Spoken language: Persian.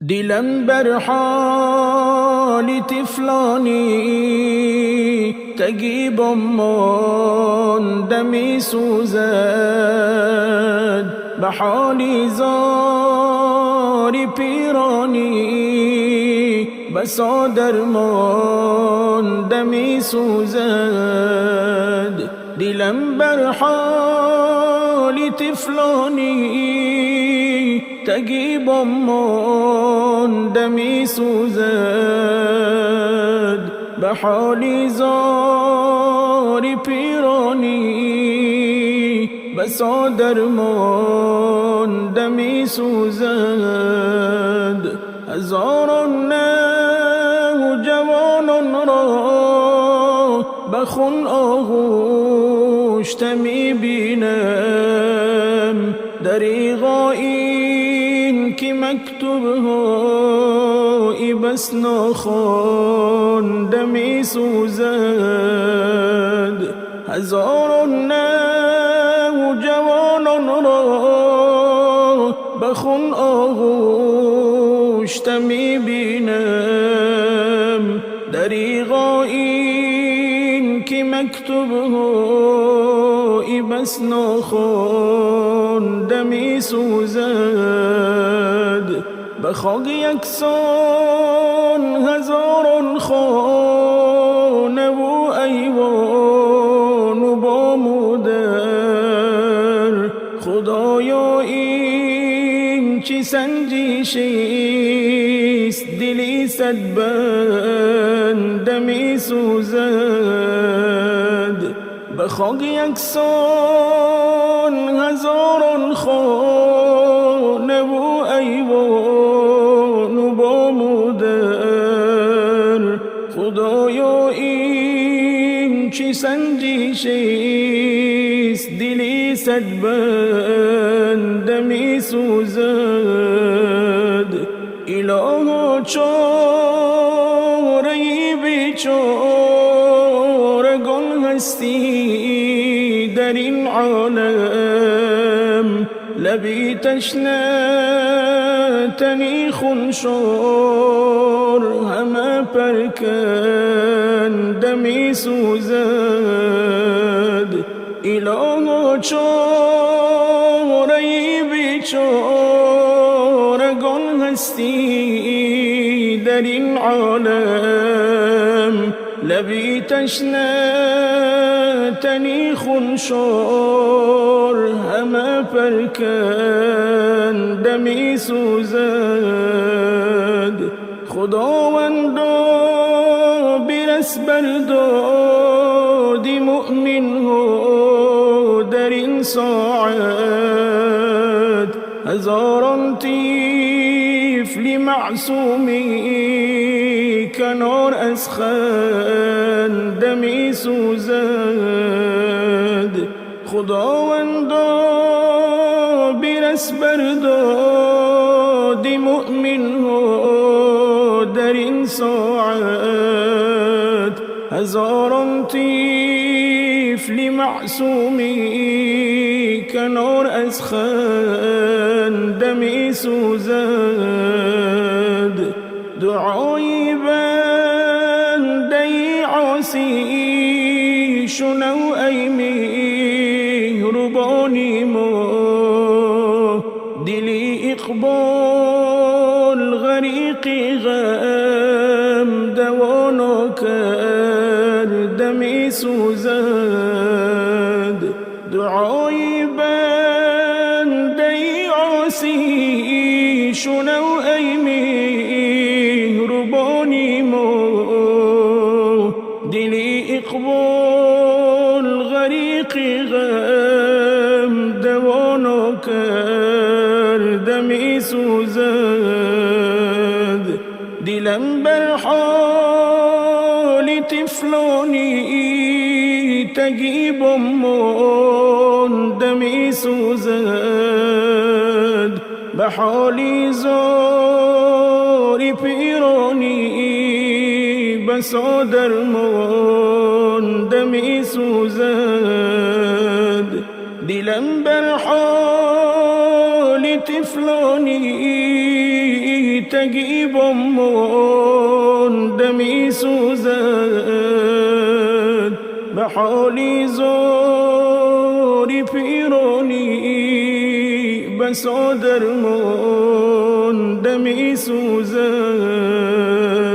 دلم بر حال طفلانی تگیبم ماندمی سوزد به حالی زاری پیرانی بسا درماندمی سوزد دلم بر حال طفلانی تگیبم ماندمی سوزد به حالی زاری پیرانی بسا درماندمی سوزد هزاران نوجوانان را به خون آغوشته می بینم دریغا این که مکتوب های بس ناخوانده می سوزد هزاران نوجوانان را به خون آغوشته می بینم دریغا این که مکتوب های بس ناخوانده می سوزد به خاک یکسان هزاران خانه و ایوان و بام و در خدایا این چی سنجشیست دلی صد بنده می سوزد به خاک یکسان هزاران خانه و ایوان و بام و در خدایا این چی سنجشیست دلی صد بنده می سوزد الها چاره بیچارگان هستی در این عالم لبی تشنه تنی خونشور همه پرکنده می سوزد الها چاره بیچارگان هستی در این عالم لبی تشنه تنی خونشور همه پرکنده می سوزد خداوندا برس بر داد مؤمن ها در این ساعت هزاران طفل معصومی کنار از خنده می سوزد خداوندا برس بر داد مؤمن ها در این ساعت هزاران طفل معصومی کنار از خنده می سوزد دعای بنده عاصی شنو ای مهربانی ما دلی اقبال غریق غم دوانا کرده می سوزد دعای بنده عاصی شنو ای مهربانی ما دلی اقبال غریق غم دوانا کرده می سوزد دلم بر حال طفلانی تگیبم مانده می سوزد به حالی زاری پیرانی بسا درمانده می سوزد دلم بر حال طفلانی تگی دمی سوزد به حالی زوری پیرانی بسا درمان دمی سوزد